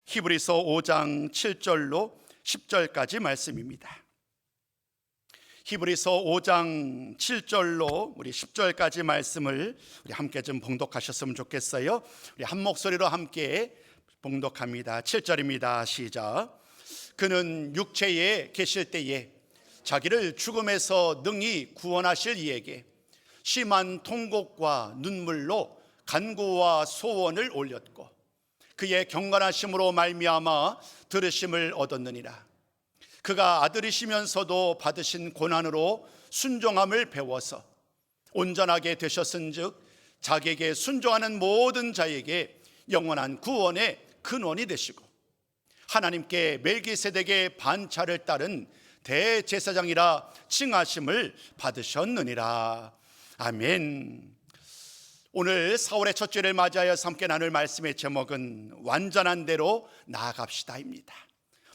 히브리서 5장 7절로 10절까지 말씀입니다. 히브리서 5장 7절로 우리 10절까지 말씀을 우리 함께 좀 봉독하셨으면 좋겠어요. 우리 한 목소리로 함께 봉독합니다. 7절입니다. 시작. 그는 육체에 계실 때에 자기를 죽음에서 능히 구원하실 이에게 심한 통곡과 눈물로 간구와 소원을 올렸고 그의 경건하심으로 말미암아 들으심을 얻었느니라. 그가 아들이시면서도 받으신 고난으로 순종함을 배워서 온전하게 되셨은즉 자기에게 순종하는 모든 자에게 영원한 구원의 근원이 되시고 하나님께 멜기세덱의 반차를 따른 대제사장이라 칭하심을 받으셨느니라. 아멘. 오늘 4월의 첫 주일을 맞이하여서 함께 나눌 말씀의 제목은 완전한 대로 나아갑시다입니다.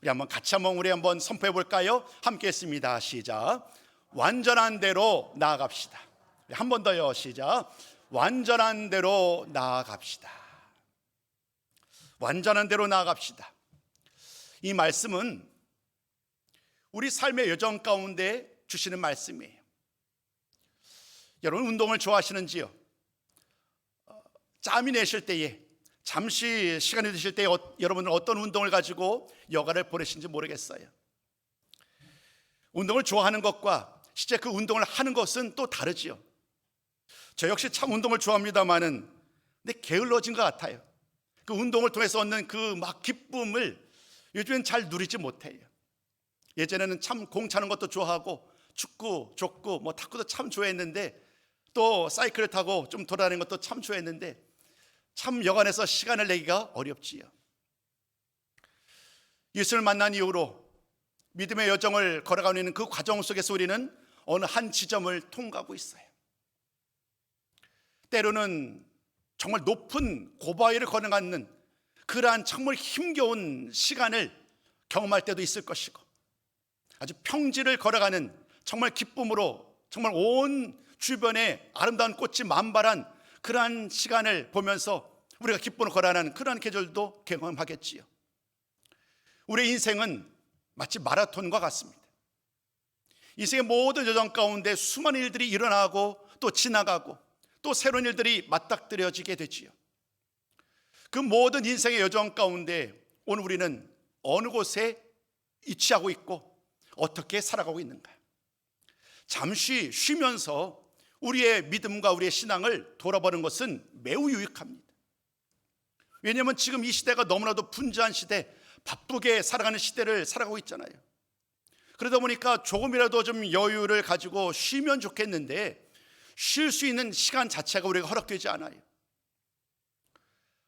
우리 한번 선포해 볼까요? 함께 했습니다. 시작. 완전한 대로 나아갑시다. 한 번 더요. 시작. 완전한 대로 나아갑시다. 완전한 대로 나아갑시다. 이 말씀은 우리 삶의 여정 가운데 주시는 말씀이에요. 여러분 운동을 좋아하시는지요? 짬이 내실 때에 잠시 시간이 되실 때에 여러분은 어떤 운동을 가지고 여가를 보내신지 모르겠어요. 운동을 좋아하는 것과 실제 그 운동을 하는 것은 또 다르지요. 저 역시 참 운동을 좋아합니다만은 근데 게을러진 것 같아요. 그 운동을 통해서 얻는 그 막 기쁨을 요즘엔 잘 누리지 못해요. 예전에는 참 공 차는 것도 좋아하고 축구, 족구, 탁구도 참 좋아했는데 또 사이클을 타고 좀 돌아다니는 것도 참 좋아했는데 참 여간해서 시간을 내기가 어렵지요. 예수를 만난 이후로 믿음의 여정을 걸어가고 있는 그 과정 속에서 우리는 어느 한 지점을 통과하고 있어요. 때로는 정말 높은 고바위를 걸어가는 그러한 정말 힘겨운 시간을 경험할 때도 있을 것이고 아주 평지를 걸어가는 정말 기쁨으로 정말 온 주변에 아름다운 꽃이 만발한 그러한 시간을 보면서 우리가 기쁨을 걸어가는 그러한 계절도 경험하겠지요. 우리의 인생은 마치 마라톤과 같습니다. 인생의 모든 여정 가운데 수많은 일들이 일어나고 또 지나가고 또 새로운 일들이 맞닥뜨려지게 되지요. 그 모든 인생의 여정 가운데 오늘 우리는 어느 곳에 위치하고 있고 어떻게 살아가고 있는가? 잠시 쉬면서 우리의 믿음과 우리의 신앙을 돌아보는 것은 매우 유익합니다. 왜냐하면 지금 이 시대가 너무나도 분주한 시대, 바쁘게 살아가는 시대를 살아가고 있잖아요. 그러다 보니까 조금이라도 좀 여유를 가지고 쉬면 좋겠는데 쉴 수 있는 시간 자체가 우리가 허락되지 않아요.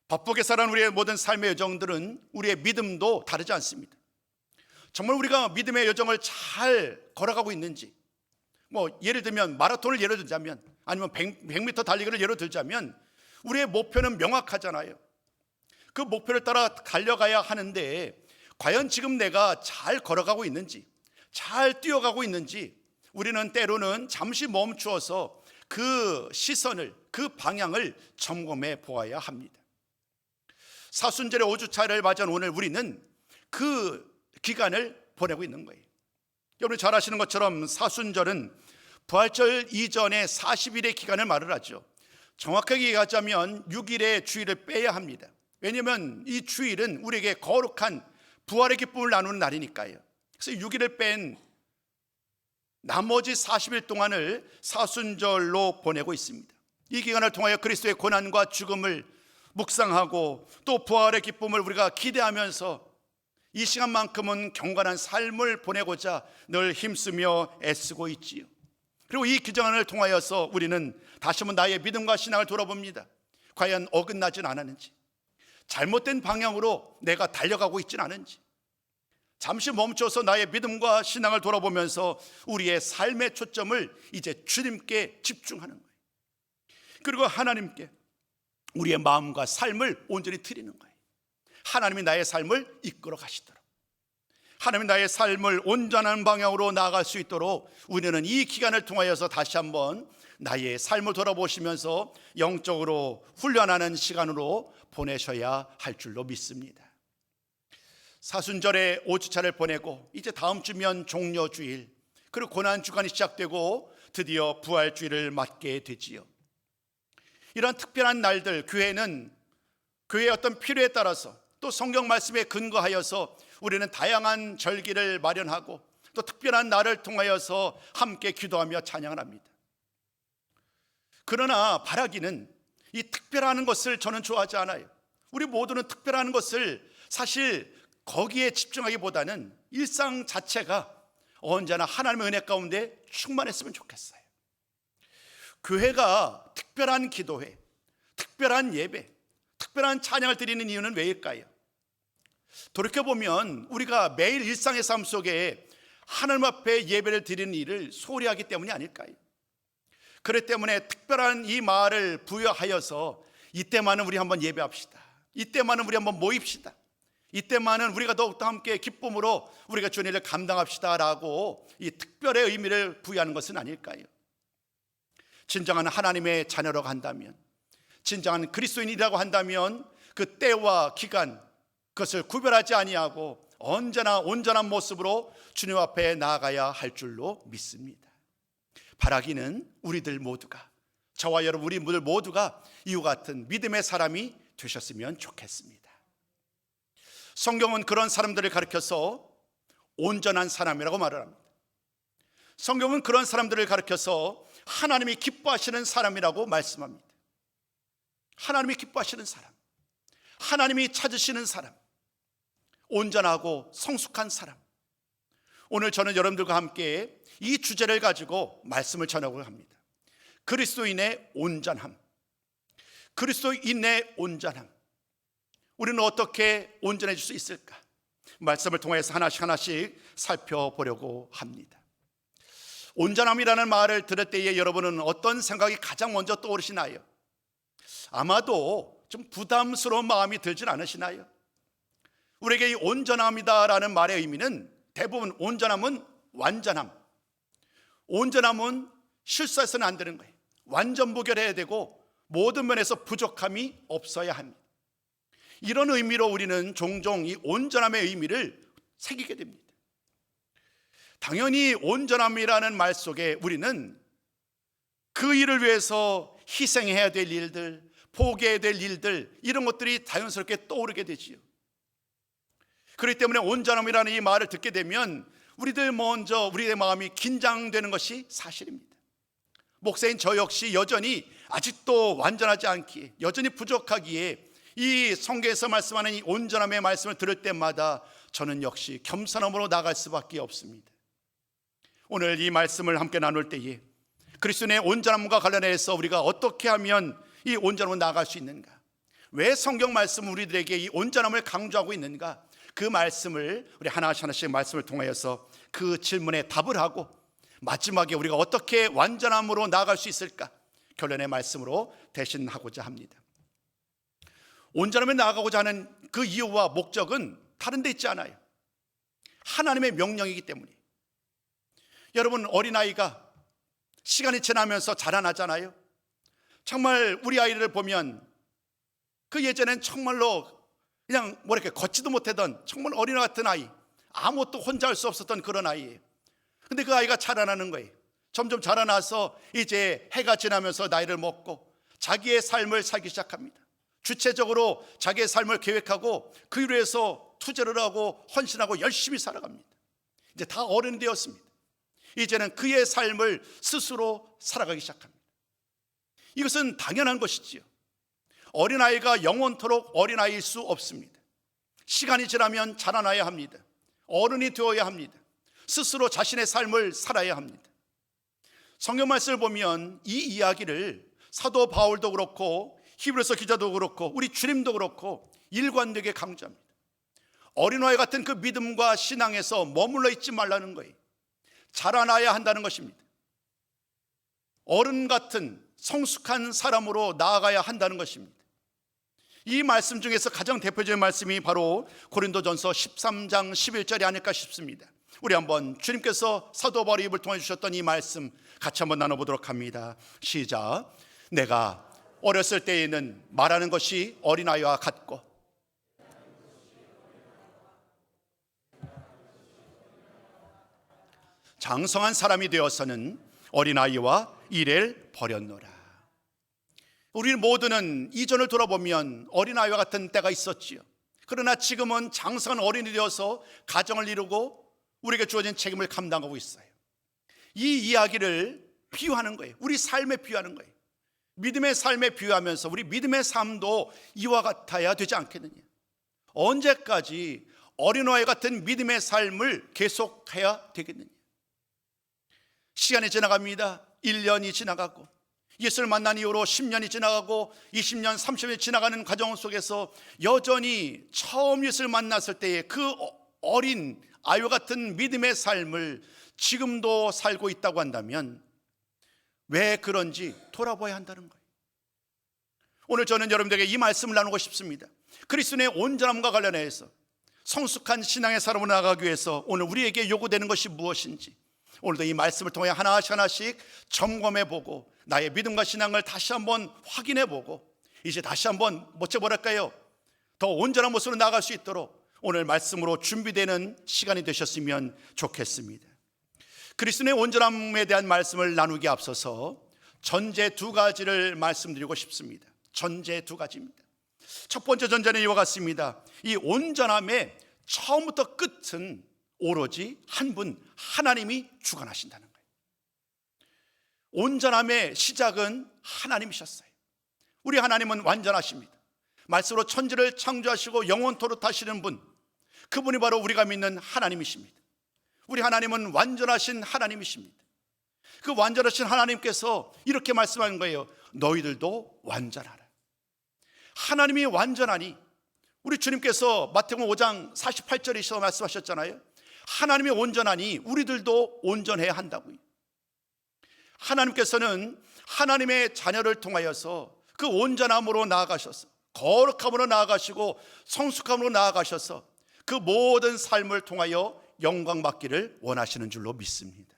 바쁘게 살아가는 우리의 모든 삶의 여정들은 우리의 믿음도 다르지 않습니다. 정말 우리가 믿음의 여정을 잘 걸어가고 있는지, 예를 들면 마라톤을 예로 들자면 아니면 100m 달리기를 예로 들자면 우리의 목표는 명확하잖아요. 그 목표를 따라 달려가야 하는데 과연 지금 내가 잘 걸어가고 있는지, 잘 뛰어가고 있는지 우리는 때로는 잠시 멈추어서 그 시선을, 그 방향을 점검해 보아야 합니다. 사순절의 5주차를 맞이한 오늘 우리는 그 기간을 보내고 있는 거예요. 여러분이 잘 아시는 것처럼 사순절은 부활절 이전에 40일의 기간을 말을 하죠. 정확하게 얘기하자면 6일의 주일을 빼야 합니다. 왜냐하면 이 주일은 우리에게 거룩한 부활의 기쁨을 나누는 날이니까요. 그래서 6일을 뺀 나머지 40일 동안을 사순절로 보내고 있습니다. 이 기간을 통하여 그리스도의 고난과 죽음을 묵상하고 또 부활의 기쁨을 우리가 기대하면서 이 시간만큼은 경건한 삶을 보내고자 늘 힘쓰며 애쓰고 있지요. 그리고 이 기간을 통하여서 우리는 다시 한번 나의 믿음과 신앙을 돌아봅니다. 과연 어긋나진 않았는지, 잘못된 방향으로 내가 달려가고 있진 않은지, 잠시 멈춰서 나의 믿음과 신앙을 돌아보면서 우리의 삶의 초점을 이제 주님께 집중하는 거예요. 그리고 하나님께 우리의 마음과 삶을 온전히 드리는 거예요. 하나님이 나의 삶을 이끌어 가시도록, 하나님이 나의 삶을 온전한 방향으로 나아갈 수 있도록 우리는 이 기간을 통하여서 다시 한번 나의 삶을 돌아보시면서 영적으로 훈련하는 시간으로 보내셔야 할 줄로 믿습니다. 사순절에 5주차를 보내고 이제 다음 주면 종려주일, 그리고 고난주간이 시작되고 드디어 부활주일을 맞게 되지요. 이런 특별한 날들, 교회는 교회의 어떤 필요에 따라서 또 성경 말씀에 근거하여서 우리는 다양한 절기를 마련하고 또 특별한 날을 통하여서 함께 기도하며 찬양을 합니다. 그러나 바라기는 이 특별한 것을 저는 좋아하지 않아요. 우리 모두는 특별한 것을 사실 거기에 집중하기보다는 일상 자체가 언제나 하나님의 은혜 가운데 충만했으면 좋겠어요. 교회가 특별한 기도회, 특별한 예배, 특별한 찬양을 드리는 이유는 왜일까요? 돌이켜보면 우리가 매일 일상의 삶 속에 하나님 앞에 예배를 드리는 일을 소홀히 하기 때문이 아닐까요? 그렇기 때문에 특별한 이 말을 부여하여서 이때만은 우리 한번 예배합시다, 이때만은 우리 한번 모입시다, 이때만은 우리가 더욱더 함께 기쁨으로 우리가 주님을 감당합시다 라고 이 특별의 의미를 부여하는 것은 아닐까요? 진정한 하나님의 자녀라고 한다면, 진정한 그리스도인이라고 한다면 그 때와 기간, 그것을 구별하지 아니하고 언제나 온전한 모습으로 주님 앞에 나아가야 할 줄로 믿습니다. 바라기는 우리들 모두가, 저와 여러분 우리들 모두가 이와 같은 믿음의 사람이 되셨으면 좋겠습니다. 성경은 그런 사람들을 가리켜서 온전한 사람이라고 말을 합니다. 성경은 그런 사람들을 가리켜서 하나님이 기뻐하시는 사람이라고 말씀합니다. 하나님이 기뻐하시는 사람, 하나님이 찾으시는 사람, 온전하고 성숙한 사람. 오늘 저는 여러분들과 함께 이 주제를 가지고 말씀을 전하고 합니다. 그리스도인의 온전함. 그리스도인의 온전함. 우리는 어떻게 온전해질 수 있을까? 말씀을 통해서 하나씩 살펴보려고 합니다. 온전함이라는 말을 들을 때에 여러분은 어떤 생각이 가장 먼저 떠오르시나요? 아마도 좀 부담스러운 마음이 들진 않으시나요? 우리에게 이 온전함이다라는 말의 의미는 대부분 온전함은 완전함, 온전함은 실수해서는 안 되는 거예요. 완전무결해야 되고 모든 면에서 부족함이 없어야 합니다. 이런 의미로 우리는 종종 이 온전함의 의미를 새기게 됩니다. 당연히 온전함이라는 말 속에 우리는 그 일을 위해서 희생해야 될 일들, 포기해야 될 일들, 이런 것들이 자연스럽게 떠오르게 되지요. 그렇기 때문에 온전함이라는 이 말을 듣게 되면 우리들 먼저 우리의 마음이 긴장되는 것이 사실입니다. 목사인 저 역시 여전히 아직도 완전하지 않기에, 여전히 부족하기에 이 성경에서 말씀하는 이 온전함의 말씀을 들을 때마다 저는 역시 겸손함으로 나갈 수밖에 없습니다. 오늘 이 말씀을 함께 나눌 때에 그리스도의 온전함과 관련해서 우리가 어떻게 하면 이 온전함으로 나아갈 수 있는가, 왜 성경 말씀은 우리들에게 이 온전함을 강조하고 있는가, 그 말씀을 우리 하나씩 말씀을 통하여서 그 질문에 답을 하고 마지막에 우리가 어떻게 완전함으로 나아갈 수 있을까, 결론의 말씀으로 대신하고자 합니다. 온전함에 나아가고자 하는 그 이유와 목적은 다른 데 있지 않아요. 하나님의 명령이기 때문에. 여러분, 어린아이가 시간이 지나면서 자라나잖아요. 정말 우리 아이를 보면 그 예전엔 정말로 그냥 이렇게 걷지도 못하던 정말 어린아 같은 아이, 아무것도 혼자 할 수 없었던 그런 아이예요. 근데 그 아이가 자라나는 거예요. 점점 자라나서 이제 해가 지나면서 나이를 먹고 자기의 삶을 살기 시작합니다. 주체적으로 자기의 삶을 계획하고 그 일을 위해서 투자를 하고 헌신하고 열심히 살아갑니다. 이제 다 어른이 되었습니다. 이제는 그의 삶을 스스로 살아가기 시작합니다. 이것은 당연한 것이지요. 어린아이가 영원토록 어린아이일 수 없습니다. 시간이 지나면 자라나야 합니다. 어른이 되어야 합니다. 스스로 자신의 삶을 살아야 합니다. 성경 말씀을 보면 이 이야기를 사도 바울도 그렇고 히브리서 기자도 그렇고 우리 주님도 그렇고 일관되게 강조합니다. 어린아이 같은 그 믿음과 신앙에서 머물러 있지 말라는 거예요. 자라나야 한다는 것입니다. 어른 같은 성숙한 사람으로 나아가야 한다는 것입니다. 이 말씀 중에서 가장 대표적인 말씀이 바로 고린도전서 13장 11절이 아닐까 싶습니다. 우리 한번 주님께서 사도 바울의 입을 통해 주셨던 이 말씀 같이 한번 나눠보도록 합니다. 시작. 내가 어렸을 때에는 말하는 것이 어린아이와 같고 장성한 사람이 되어서는 어린아이와 일을 버렸노라. 우리 모두는 이전을 돌아보면 어린아이와 같은 때가 있었지요. 그러나 지금은 장성한 어린이 되어서 가정을 이루고 우리에게 주어진 책임을 감당하고 있어요. 이 이야기를 비유하는 거예요. 우리 삶에 비유하는 거예요. 믿음의 삶에 비유하면서 우리 믿음의 삶도 이와 같아야 되지 않겠느냐. 언제까지 어린아이 같은 믿음의 삶을 계속해야 되겠느냐. 시간이 지나갑니다. 1년이 지나가고 예수를 만난 이후로 10년이 지나가고 20년, 30년이 지나가는 과정 속에서 여전히 처음 예수를 만났을 때의 그 어린 아이와 같은 믿음의 삶을 지금도 살고 있다고 한다면 왜 그런지 돌아봐야 한다는 거예요. 오늘 저는 여러분들에게 이 말씀을 나누고 싶습니다. 그리스도의 온전함과 관련해서 성숙한 신앙의 사람으로 나아가기 위해서 오늘 우리에게 요구되는 것이 무엇인지 오늘도 이 말씀을 통해 하나씩 점검해보고 나의 믿음과 신앙을 다시 한번 확인해보고 이제 다시 한번 더 온전한 모습으로 나아갈 수 있도록 오늘 말씀으로 준비되는 시간이 되셨으면 좋겠습니다. 그리스도의 온전함에 대한 말씀을 나누기에 앞서서 전제 두 가지를 말씀드리고 싶습니다. 전제 두 가지입니다. 첫 번째 전제는 이와 같습니다. 이 온전함의 처음부터 끝은 오로지 한 분 하나님이 주관하신다는 거예요. 온전함의 시작은 하나님이셨어요. 우리 하나님은 완전하십니다. 말씀으로 천지를 창조하시고 영원토록 하시는 분, 그분이 바로 우리가 믿는 하나님이십니다. 우리 하나님은 완전하신 하나님이십니다. 그 완전하신 하나님께서 이렇게 말씀하는 거예요. 너희들도 완전하라. 하나님이 완전하니 우리 주님께서 마태복음 5장 48절에서 말씀하셨잖아요. 하나님이 온전하니 우리들도 온전해야 한다고요. 하나님께서는 하나님의 자녀를 통하여서 그 온전함으로 나아가셔서 거룩함으로 나아가시고 성숙함으로 나아가셔서 그 모든 삶을 통하여 영광 받기를 원하시는 줄로 믿습니다.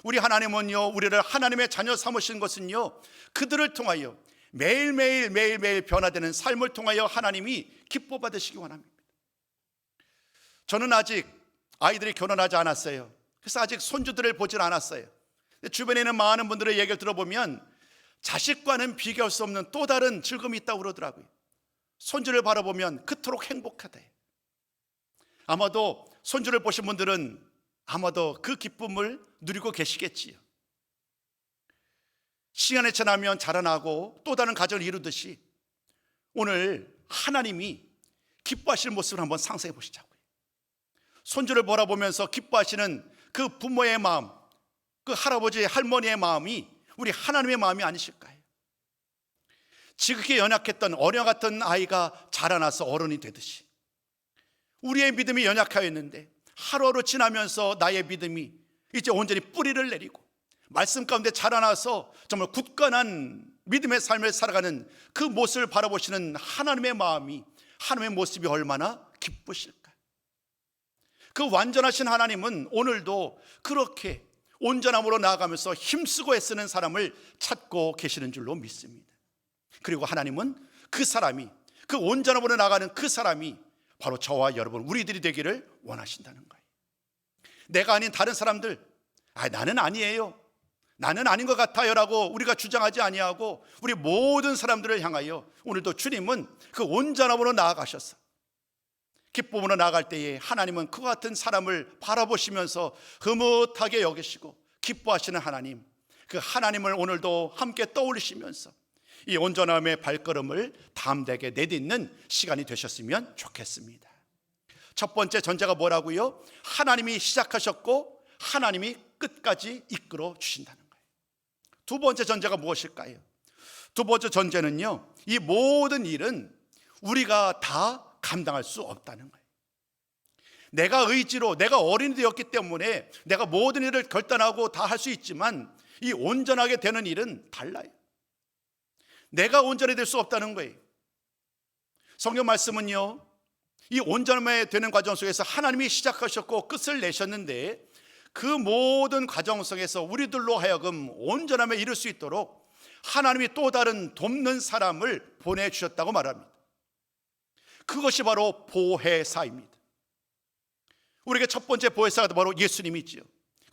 우리 하나님은요, 우리를 하나님의 자녀 삼으신 것은요, 그들을 통하여 매일매일 변화되는 삶을 통하여 하나님이 기뻐 받으시기 원합니다. 저는 아직 아이들이 결혼하지 않았어요. 그래서 아직 손주들을 보질 않았어요. 주변에 있는 많은 분들의 얘기를 들어보면 자식과는 비교할 수 없는 또 다른 즐거움이 있다고 그러더라고요. 손주를 바라보면 그토록 행복하다. 아마도 손주를 보신 분들은 아마도 그 기쁨을 누리고 계시겠지요. 시간이 지나면 자라나고 또 다른 가정을 이루듯이 오늘 하나님이 기뻐하실 모습을 한번 상상해 보시자고요. 손주를 바라보면서 기뻐하시는 그 부모의 마음, 그 할아버지 할머니의 마음이 우리 하나님의 마음이 아니실까요? 지극히 연약했던 어려 같은 아이가 자라나서 어른이 되듯이 우리의 믿음이 연약하였는데 하루하루 지나면서 나의 믿음이 이제 온전히 뿌리를 내리고 말씀 가운데 자라나서 정말 굳건한 믿음의 삶을 살아가는 그 모습을 바라보시는 하나님의 마음이, 하나님의 모습이 얼마나 기쁘실까. 그 완전하신 하나님은 오늘도 그렇게 온전함으로 나아가면서 힘쓰고 애쓰는 사람을 찾고 계시는 줄로 믿습니다. 그리고 하나님은 그 사람이, 그 온전함으로 나아가는 그 사람이 바로 저와 여러분, 우리들이 되기를 원하신다는 거예요. 내가 아닌 다른 사람들, 나는 아니에요, 나는 아닌 것 같아요 라고 우리가 주장하지 아니하고 우리 모든 사람들을 향하여 오늘도 주님은 그 온전함으로 나아가셔서 기쁨으로 나아갈 때에 하나님은 그와 같은 사람을 바라보시면서 흐뭇하게 여기시고 기뻐하시는 하나님, 그 하나님을 오늘도 함께 떠올리시면서 이 온전함의 발걸음을 담대하게 내딛는 시간이 되셨으면 좋겠습니다. 첫 번째 전제가 뭐라고요? 하나님이 시작하셨고 하나님이 끝까지 이끌어 주신다는 거예요. 두 번째 전제가 무엇일까요? 두 번째 전제는요, 이 모든 일은 우리가 다 감당할 수 없다는 거예요. 내가 의지로, 내가 어린이 되었기 때문에 내가 모든 일을 결단하고 다 할 수 있지만 이 온전하게 되는 일은 달라요. 내가 온전히 될 수 없다는 거예요. 성경 말씀은요, 이 온전함에 되는 과정 속에서 하나님이 시작하셨고 끝을 내셨는데 그 모든 과정 속에서 우리들로 하여금 온전함에 이를 수 있도록 하나님이 또 다른 돕는 사람을 보내주셨다고 말합니다. 그것이 바로 보혜사입니다. 우리에게 첫 번째 보혜사가 바로 예수님이지요.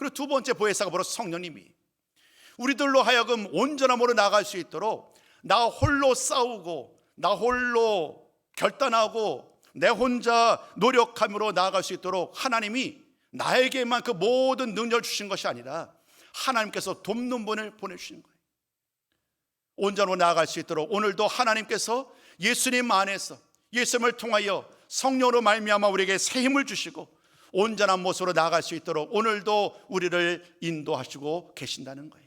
그리고 두 번째 보혜사가 바로 성령님이 우리들로 하여금 온전함으로 나아갈 수 있도록 나 홀로 싸우고 나 홀로 결단하고 내 혼자 노력함으로 나아갈 수 있도록 하나님이 나에게만 그 모든 능력을 주신 것이 아니라 하나님께서 돕는 분을 보내주신 거예요. 온전으로 나아갈 수 있도록 오늘도 하나님께서 예수님 안에서 예수님을 통하여 성령으로 말미암아 우리에게 새 힘을 주시고 온전한 모습으로 나아갈 수 있도록 오늘도 우리를 인도하시고 계신다는 거예요.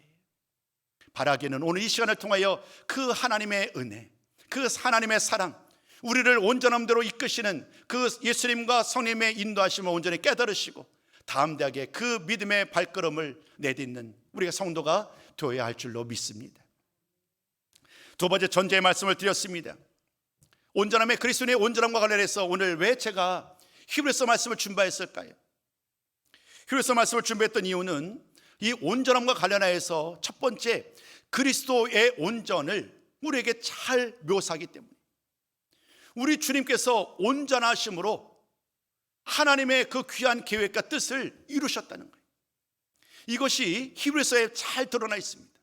바라기는 오늘 이 시간을 통하여 그 하나님의 은혜, 그 하나님의 사랑, 우리를 온전함대로 이끄시는 그 예수님과 성령님의 인도하심을 온전히 깨달으시고 담대하게 그 믿음의 발걸음을 내딛는 우리가 성도가 되어야 할 줄로 믿습니다. 두 번째 전제의 말씀을 드렸습니다. 온전함의 그리스도인의 온전함과 관련해서 오늘 왜 제가 히브리서 말씀을 준비했을까요? 히브리서 말씀을 준비했던 이유는 이 온전함과 관련해서 첫 번째 그리스도의 온전을 우리에게 잘 묘사하기 때문에 우리 주님께서 온전하심으로 하나님의 그 귀한 계획과 뜻을 이루셨다는 거예요. 이것이 히브리서에 잘 드러나 있습니다.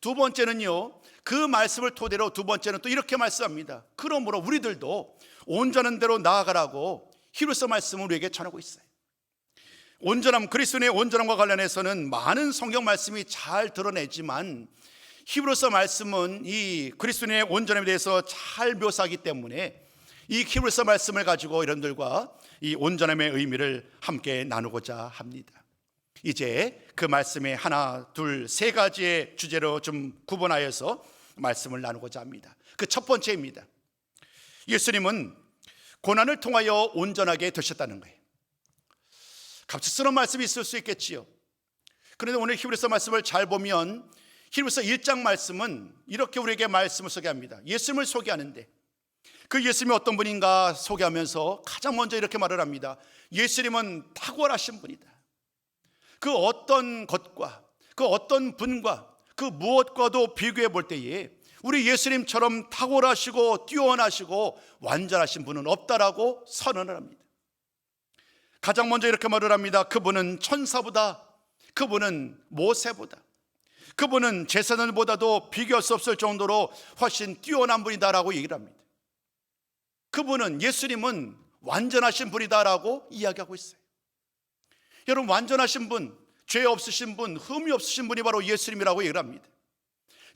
두 번째는요, 그 말씀을 토대로 두 번째는 또 이렇게 말씀합니다. 그러므로 우리들도 온전한 대로 나아가라고 히브리서 말씀을 우리에게 전하고 있어요. 온전함, 그리스도의 온전함과 관련해서는 많은 성경 말씀이 잘 드러내지만 히브리서 말씀은 이 그리스도의 온전함에 대해서 잘 묘사하기 때문에 이 히브리서 말씀을 가지고 여러분들과 이 온전함의 의미를 함께 나누고자 합니다. 이제 그 말씀의 하나, 둘, 세 가지의 주제로 좀 구분하여서 말씀을 나누고자 합니다. 그 첫 번째입니다. 예수님은 고난을 통하여 온전하게 되셨다는 거예요. 갑작스러운 말씀이 있을 수 있겠지요. 그런데 오늘 히브리서 말씀을 잘 보면 히브리서 1장 말씀은 이렇게 우리에게 말씀을 소개합니다. 예수님을 소개하는데 그 예수님이 어떤 분인가 소개하면서 가장 먼저 이렇게 말을 합니다. 예수님은 탁월하신 분이다. 그 어떤 것과 그 어떤 분과 그 무엇과도 비교해 볼 때에 우리 예수님처럼 탁월하시고 뛰어나시고 완전하신 분은 없다라고 선언을 합니다. 가장 먼저 이렇게 말을 합니다. 그분은 천사보다, 그분은 모세보다, 그분은 제사장보다도 비교할 수 없을 정도로 훨씬 뛰어난 분이다라고 얘기를 합니다. 그분은, 예수님은 완전하신 분이다라고 이야기하고 있어요. 여러분, 완전하신 분, 죄 없으신 분, 흠이 없으신 분이 바로 예수님이라고 얘기를 합니다.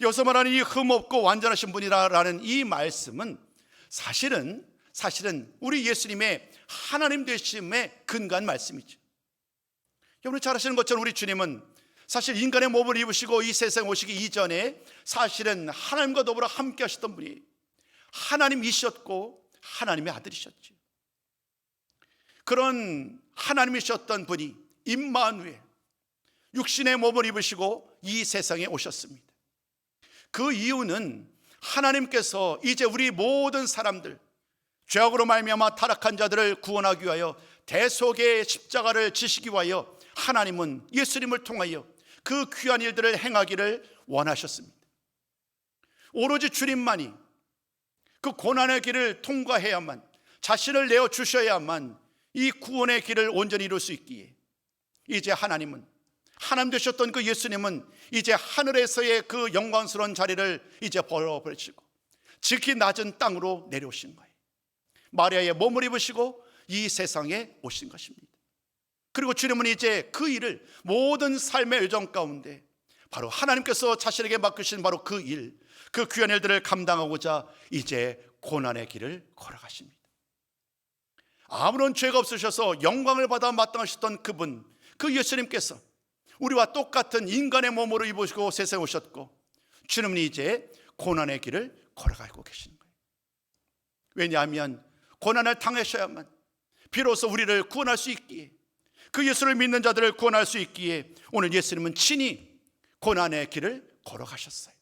여기서 말하는 이 흠 없고 완전하신 분이라는 이 말씀은 사실은 우리 예수님의 하나님 되심에 근거한 말씀이죠. 여러분 잘 아시는 것처럼 우리 주님은 사실 인간의 몸을 입으시고 이 세상에 오시기 이전에 사실은 하나님과 더불어 함께 하셨던 분이 하나님이셨고 하나님의 아들이셨죠. 그런 하나님이셨던 분이 임마누엘, 육신의 몸을 입으시고 이 세상에 오셨습니다. 그 이유는 하나님께서 이제 우리 모든 사람들, 죄악으로 말미암아 타락한 자들을 구원하기 위하여 대속의 십자가를 지시기 위하여 하나님은 예수님을 통하여 그 귀한 일들을 행하기를 원하셨습니다. 오로지 주님만이 그 고난의 길을 통과해야만, 자신을 내어 주셔야만 이 구원의 길을 온전히 이룰 수 있기에 이제 하나님은, 하나님 되셨던 그 예수님은 이제 하늘에서의 그 영광스러운 자리를 이제 버려버리시고 지극히 낮은 땅으로 내려오신 거예요. 마리아의 몸을 입으시고 이 세상에 오신 것입니다. 그리고 주님은 이제 그 일을, 모든 삶의 여정 가운데 바로 하나님께서 자신에게 맡기신 바로 그 일, 그 귀한 일들을 감당하고자 이제 고난의 길을 걸어가십니다. 아무런 죄가 없으셔서 영광을 받아 마땅하셨던 그분, 그 예수님께서 우리와 똑같은 인간의 몸으로 입으시고 세상에 오셨고 주님은 이제 고난의 길을 걸어가고 계시는 거예요. 왜냐하면 고난을 당하셔야만 비로소 우리를 구원할 수 있기에, 그 예수를 믿는 자들을 구원할 수 있기에 오늘 예수님은 친히 고난의 길을 걸어가셨어요.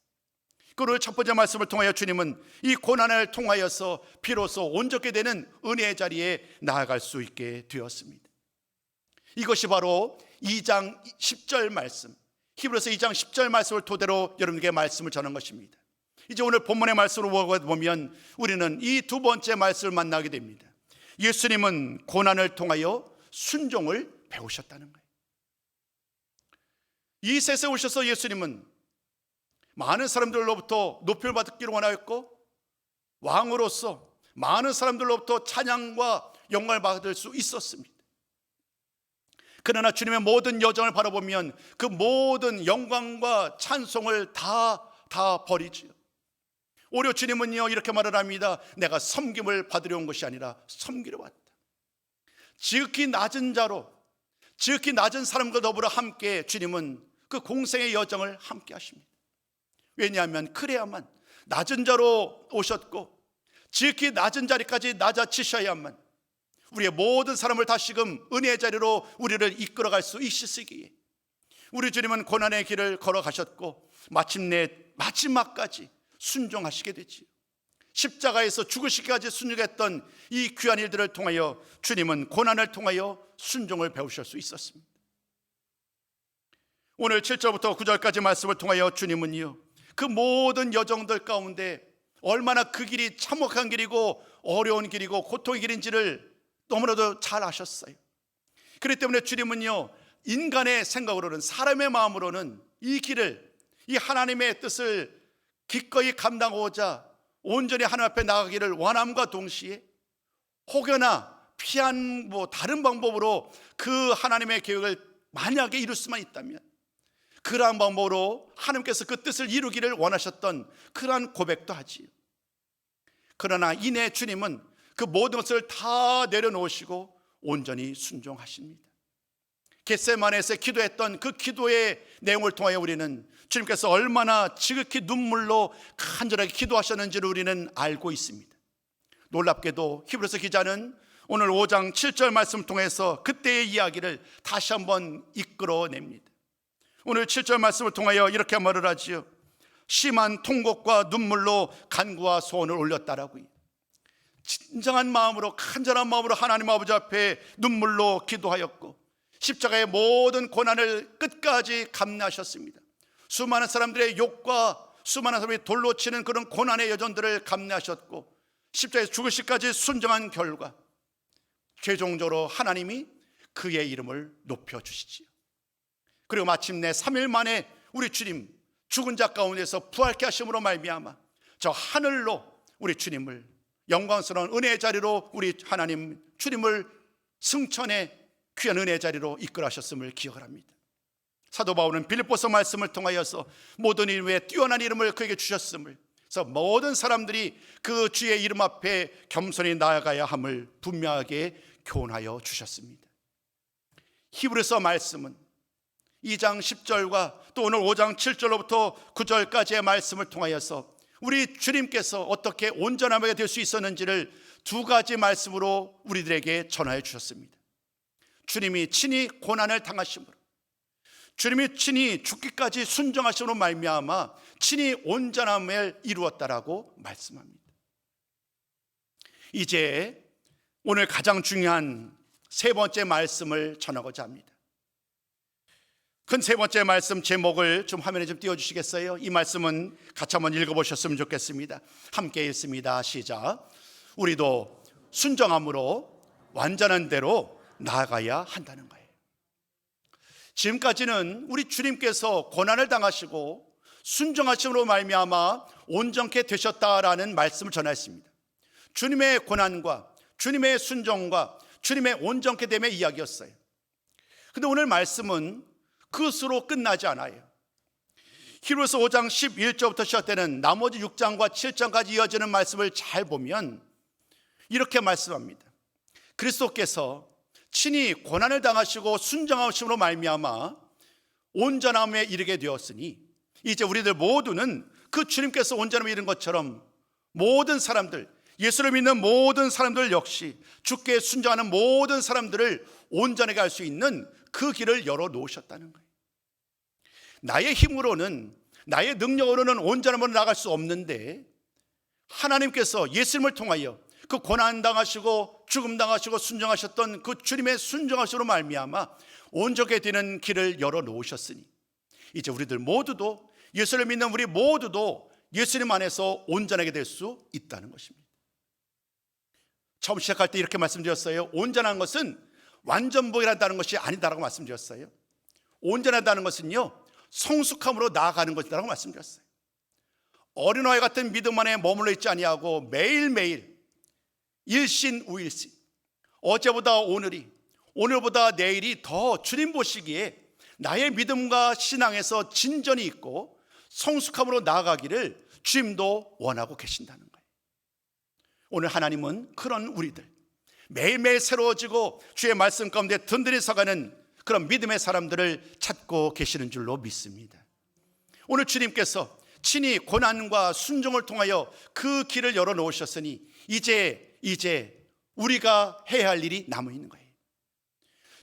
그리고 첫 번째 말씀을 통하여 주님은 이 고난을 통하여서 비로소 온전케 되는 은혜의 자리에 나아갈 수 있게 되었습니다. 이것이 바로 2장 10절 말씀, 히브리서 2장 10절 말씀을 토대로 여러분에게 말씀을 전한 것입니다. 이제 오늘 본문의 말씀으로 보면 우리는 이 두 번째 말씀을 만나게 됩니다. 예수님은 고난을 통하여 순종을 배우셨다는 거예요. 이 세상에 오셔서 예수님은 많은 사람들로부터 높임을 받기를 원하였고 왕으로서 많은 사람들로부터 찬양과 영광을 받을 수 있었습니다. 그러나 주님의 모든 여정을 바라보면 그 모든 영광과 찬송을 다 버리지요. 오히려 주님은요 이렇게 말을 합니다. 내가 섬김을 받으려 온 것이 아니라 섬기러 왔다. 지극히 낮은 자로, 지극히 낮은 사람과 더불어 함께 주님은 그 공생의 여정을 함께 하십니다. 왜냐하면 그래야만 낮은 자로 오셨고 지극히 낮은 자리까지 낮아지셔야만 우리의 모든 사람을 다시금 은혜의 자리로 우리를 이끌어갈 수 있으시기에 우리 주님은 고난의 길을 걸어가셨고 마침내 마지막까지 순종하시게 되지요. 십자가에서 죽으시기까지 순종했던 이 귀한 일들을 통하여 주님은 고난을 통하여 순종을 배우실 수 있었습니다. 오늘 7절부터 9절까지 말씀을 통하여 주님은요 그 모든 여정들 가운데 얼마나 그 길이 참혹한 길이고 어려운 길이고 고통의 길인지를 너무나도 잘 아셨어요. 그렇기 때문에 주님은요 인간의 생각으로는, 사람의 마음으로는 이 길을, 이 하나님의 뜻을 기꺼이 감당하고자 온전히 하나님 앞에 나가기를 원함과 동시에 혹여나 피한 다른 방법으로 그 하나님의 계획을 만약에 이룰 수만 있다면 그러한 방법으로 하나님께서 그 뜻을 이루기를 원하셨던 그러한 고백도 하지요. 그러나 이내 주님은 그 모든 것을 다 내려놓으시고 온전히 순종하십니다. 겟세마네에서 기도했던 그 기도의 내용을 통하여 우리는 주님께서 얼마나 지극히 눈물로 간절하게 기도하셨는지를 우리는 알고 있습니다. 놀랍게도 히브리서 기자는 오늘 5장 7절 말씀을 통해서 그때의 이야기를 다시 한번 이끌어냅니다. 오늘 7절 말씀을 통하여 이렇게 말을 하지요. 심한 통곡과 눈물로 간구와 소원을 올렸다라고요. 진정한 마음으로, 간절한 마음으로 하나님 아버지 앞에 눈물로 기도하였고 십자가의 모든 고난을 끝까지 감내하셨습니다. 수많은 사람들의 욕과 수많은 사람이 돌로 치는 그런 고난의 여전들을 감내하셨고 십자가에서 죽으시기까지 순종한 결과 최종적으로 하나님이 그의 이름을 높여주시지요. 그리고 마침내 3일 만에 우리 주님 죽은 자 가운데서 부활케 하심으로 말미암아 저 하늘로 우리 주님을 영광스러운 은혜의 자리로 우리 하나님 주님을 승천의 귀한 은혜의 자리로 이끌어하셨음을 기억합니다. 사도 바울은 빌립보서 말씀을 통하여서 모든 일 위에 뛰어난 이름을 그에게 주셨음을, 그래서 모든 사람들이 그 주의 이름 앞에 겸손히 나아가야 함을 분명하게 교훈하여 주셨습니다. 히브리서 말씀은 2장 10절과 또 오늘 5장 7절로부터 9절까지의 말씀을 통하여서 우리 주님께서 어떻게 온전하게 될 수 있었는지를 두 가지 말씀으로 우리들에게 전하여 주셨습니다. 주님이 친히 고난을 당하심으로, 주님이 친히 죽기까지 순종하심으로 말미암아 친히 온전함을 이루었다라고 말씀합니다. 이제 오늘 가장 중요한 세 번째 말씀을 전하고자 합니다. 큰 세 번째 말씀 제목을 좀 화면에 좀 띄워주시겠어요? 이 말씀은 같이 한번 읽어보셨으면 좋겠습니다. 함께 읽습니다. 시작. 우리도 순종함으로 완전한 대로 나아가야 한다는 거예요. 지금까지는 우리 주님께서 고난을 당하시고 순종하심으로 말미암아 온전케 되셨다라는 말씀을 전했습니다. 주님의 고난과 주님의 순종과 주님의 온전케 됨의 이야기였어요. 그런데 오늘 말씀은 그것으로 끝나지 않아요. 히브리서 5장 11절부터 시작되는 나머지 6장과 7장까지 이어지는 말씀을 잘 보면 이렇게 말씀합니다. 그리스도께서 친히 고난을 당하시고 순종하심으로 말미암아 온전함에 이르게 되었으니 이제 우리들 모두는 그 주님께서 온전함에 이른 것처럼 모든 사람들, 예수를 믿는 모든 사람들 역시 주께 순종하는 모든 사람들을 온전하게 할 수 있는 그 길을 열어놓으셨다는 거예요. 나의 힘으로는, 나의 능력으로는 온전함으로 나갈 수 없는데 하나님께서 예수님을 통하여 그 고난당하시고 죽음당하시고 순종하셨던 그 주님의 순종하심으로 말미암아 온전하게 되는 길을 열어놓으셨으니 이제 우리들 모두도, 예수를 믿는 우리 모두도 예수님 안에서 온전하게 될 수 있다는 것입니다. 처음 시작할 때 이렇게 말씀드렸어요. 온전한 것은 완전복이라는 것이 아니다라고 말씀드렸어요. 온전하다는 것은요, 성숙함으로 나아가는 것이라고 말씀드렸어요. 어린아이 같은 믿음 안에 머물러 있지 아니하고 매일매일 일신우일신, 어제보다 오늘이, 오늘보다 내일이 더 주님 보시기에 나의 믿음과 신앙에서 진전이 있고 성숙함으로 나아가기를 주님도 원하고 계신다는 거예요. 오늘 하나님은 그런 우리들, 매일매일 새로워지고 주의 말씀 가운데 든든히 서가는 그런 믿음의 사람들을 찾고 계시는 줄로 믿습니다. 오늘 주님께서 친히 고난과 순종을 통하여 그 길을 열어놓으셨으니 이제 우리가 해야 할 일이 남아있는 거예요.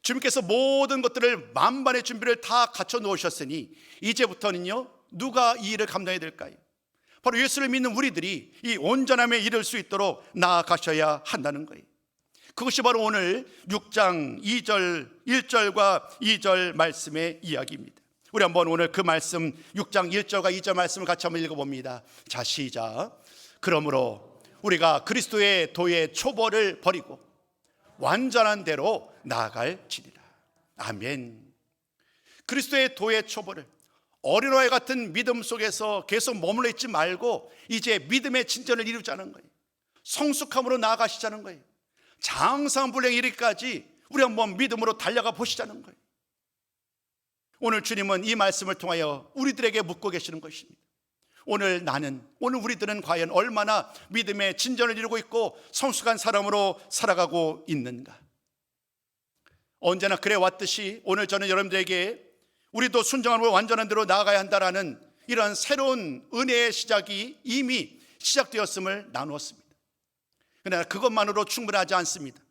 주님께서 모든 것들을 만반의 준비를 다 갖춰 놓으셨으니 이제부터는요, 누가 이 일을 감당해야 될까요? 바로 예수를 믿는 우리들이 이 온전함에 이를 수 있도록 나아가셔야 한다는 거예요. 그것이 바로 오늘 6장 1절과 2절 말씀의 이야기입니다. 우리 한번 오늘 그 말씀 6장 1절과 2절 말씀을 같이 한번 읽어봅니다. 자, 시작. 그러므로 우리가 그리스도의 도의 초벌을 버리고 완전한 대로 나아갈지니라. 아멘. 그리스도의 도의 초벌을, 어린아이 같은 믿음 속에서 계속 머물러 있지 말고 이제 믿음의 진전을 이루자는 거예요. 성숙함으로 나아가시자는 거예요. 장성불량 이르기까지 우리 한번 믿음으로 달려가 보시자는 거예요. 오늘 주님은 이 말씀을 통하여 우리들에게 묻고 계시는 것입니다. 오늘 우리들은 과연 얼마나 믿음의 진전을 이루고 있고 성숙한 사람으로 살아가고 있는가? 언제나 그래 왔듯이 오늘 저는 여러분들에게 우리도 순종하고 완전한 대로 나아가야 한다라는 이런 새로운 은혜의 시작이 이미 시작되었음을 나누었습니다. 그러나 그것만으로 충분하지 않습니다.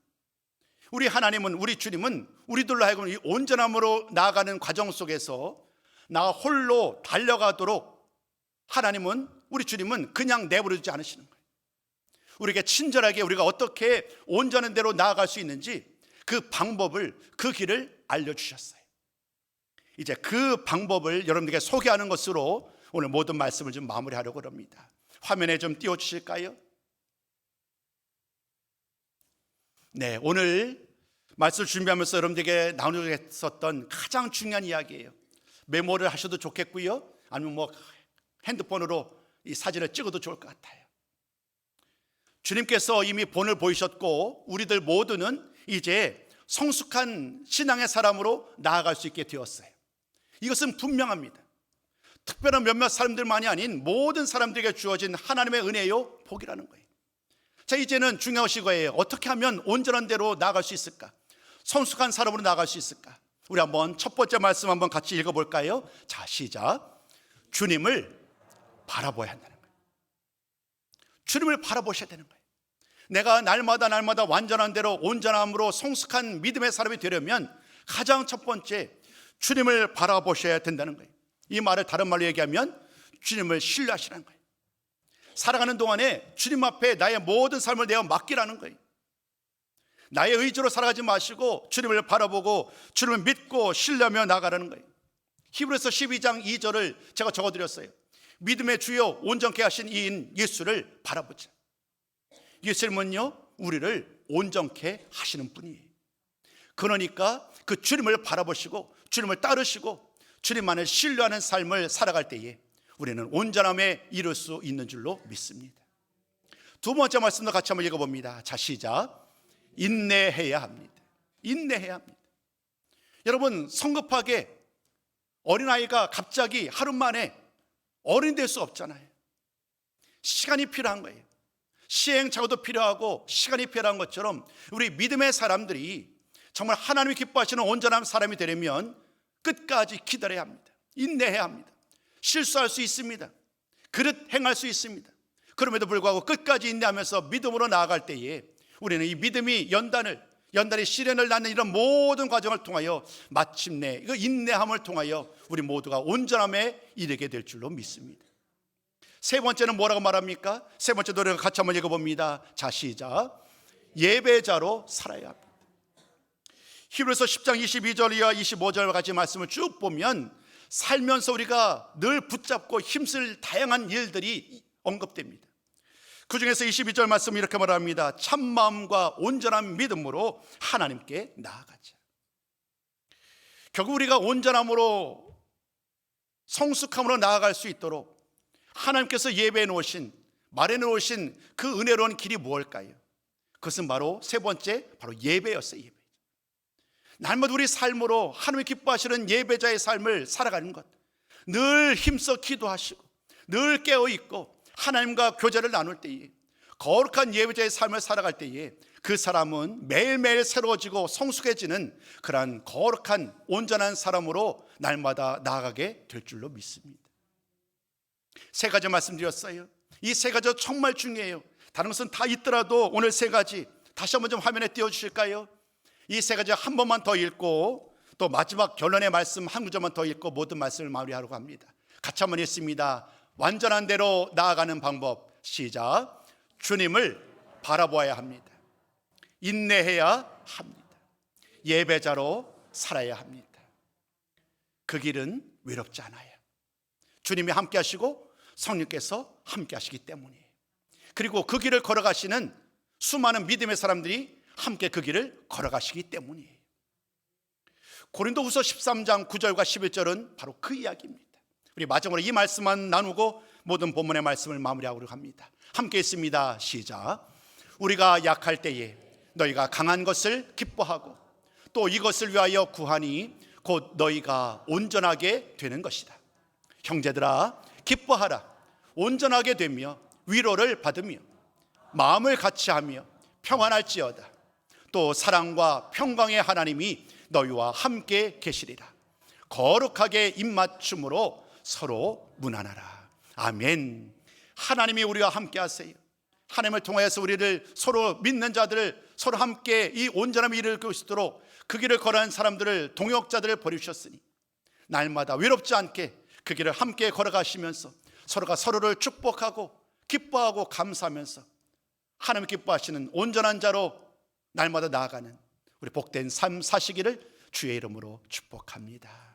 우리 하나님은, 우리 주님은 우리들로 하여금 이 온전함으로 나아가는 과정 속에서 나 홀로 달려가도록 하나님은, 우리 주님은 그냥 내버려두지 않으시는 거예요. 우리에게 친절하게 우리가 어떻게 온전한 대로 나아갈 수 있는지 그 방법을, 그 길을 알려주셨어요. 이제 그 방법을 여러분들에게 소개하는 것으로 오늘 모든 말씀을 좀 마무리하려고 합니다. 화면에 좀 띄워주실까요? 네, 오늘 말씀을 준비하면서 여러분들에게 나누겠었던 가장 중요한 이야기예요. 메모를 하셔도 좋겠고요, 아니면 뭐 핸드폰으로 이 사진을 찍어도 좋을 것 같아요. 주님께서 이미 본을 보이셨고 우리들 모두는 이제 성숙한 신앙의 사람으로 나아갈 수 있게 되었어요. 이것은 분명합니다. 특별한 몇몇 사람들만이 아닌 모든 사람들에게 주어진 하나님의 은혜요, 복이라는 거예요. 자, 이제는 중요한 것이거예요. 어떻게 하면 온전한 대로 나아갈 수 있을까? 성숙한 사람으로 나아갈 수 있을까? 우리 한번 첫 번째 말씀 한번 같이 읽어볼까요? 자, 시작. 주님을 바라봐야 한다는 거예요. 주님을 바라보셔야 되는 거예요. 내가 날마다 완전한 대로 온전함으로 성숙한 믿음의 사람이 되려면 가장 첫 번째 주님을 바라보셔야 된다는 거예요. 이 말을 다른 말로 얘기하면 주님을 신뢰하시라는 거예요. 살아가는 동안에 주님 앞에 나의 모든 삶을 내어 맡기라는 거예요. 나의 의지로 살아가지 마시고 주님을 바라보고 주님을 믿고 신뢰하며 나가라는 거예요. 히브리서 12장 2절을 제가 적어드렸어요. 믿음의 주요 온전케 하신 이인 예수를 바라보자. 예수님은요, 우리를 온전케 하시는 분이에요. 그러니까 그 주님을 바라보시고 주님을 따르시고 주님만을 신뢰하는 삶을 살아갈 때에 우리는 온전함에 이룰 수 있는 줄로 믿습니다. 두 번째 말씀도 같이 한번 읽어봅니다. 자, 시작. 인내해야 합니다. 인내해야 합니다. 여러분, 성급하게 어린아이가 갑자기 하루 만에 어른이 될 수 없잖아요. 시간이 필요한 거예요. 시행착오도 필요하고 시간이 필요한 것처럼 우리 믿음의 사람들이 정말 하나님이 기뻐하시는 온전한 사람이 되려면 끝까지 기다려야 합니다. 인내해야 합니다. 실수할 수 있습니다. 그릇 행할 수 있습니다. 그럼에도 불구하고 끝까지 인내하면서 믿음으로 나아갈 때에 우리는 이 믿음이 연단이 시련을 낳는 이런 모든 과정을 통하여 마침내 그 인내함을 통하여 우리 모두가 온전함에 이르게 될 줄로 믿습니다. 세 번째는 뭐라고 말합니까? 세 번째 노래를 같이 한번 읽어봅니다. 자, 시작. 예배자로 살아야 합니다. 히브리서 10장 22절 이하 25절 같이 말씀을 쭉 보면 살면서 우리가 늘 붙잡고 힘쓸 다양한 일들이 언급됩니다. 그 중에서 22절 말씀 이렇게 말합니다. 참마음과 온전한 믿음으로 하나님께 나아가자. 결국 우리가 온전함으로 성숙함으로 나아갈 수 있도록 하나님께서 예배해 놓으신, 마련해 놓으신 그 은혜로운 길이 무엇일까요? 그것은 바로 세 번째, 바로 예배였어요. 예배. 날마다 우리 삶으로 하나님이 기뻐하시는 예배자의 삶을 살아가는 것, 늘 힘써 기도하시고 늘 깨어있고 하나님과 교제를 나눌 때에, 거룩한 예배자의 삶을 살아갈 때에 그 사람은 매일매일 새로워지고 성숙해지는 그러한 거룩한 온전한 사람으로 날마다 나아가게 될 줄로 믿습니다. 세 가지 말씀드렸어요. 이 세 가지 정말 중요해요. 다른 것은 다 있더라도 오늘 세 가지 다시 한번 좀 화면에 띄워주실까요? 이 세 가지 한 번만 더 읽고 또 마지막 결론의 말씀 한 구절만 더 읽고 모든 말씀을 마무리하려고 합니다. 같이 한번 읽습니다. 완전한 대로 나아가는 방법. 시작. 주님을 바라보아야 합니다. 인내해야 합니다. 예배자로 살아야 합니다. 그 길은 외롭지 않아요. 주님이 함께 하시고 성령께서 함께 하시기 때문이에요. 그리고 그 길을 걸어가시는 수많은 믿음의 사람들이 함께 그 길을 걸어가시기 때문이에요. 고린도후서 13장 9절과 11절은 바로 그 이야기입니다. 우리 마지막으로 이 말씀만 나누고 모든 본문의 말씀을 마무리하도록 합니다. 함께 있습니다. 시작. 우리가 약할 때에 너희가 강한 것을 기뻐하고 또 이것을 위하여 구하니 곧 너희가 온전하게 되는 것이다. 형제들아, 기뻐하라. 온전하게 되며 위로를 받으며 마음을 같이하며 평안할지어다. 또 사랑과 평강의 하나님이 너희와 함께 계시리라. 거룩하게 입맞춤으로 서로 문안하라. 아멘. 하나님이 우리와 함께 하세요. 하나님을 통해서 우리를 서로 믿는 자들을 서로 함께 이 온전함을 이룰 수 있도록 그 길을 걸어가는 사람들을, 동역자들을 버리셨으니 날마다 외롭지 않게 그 길을 함께 걸어가시면서 서로가 서로를 축복하고 기뻐하고 감사하면서 하나님 기뻐하시는 온전한 자로 날마다 나아가는 우리 복된 삶 사시기를 주의 이름으로 축복합니다.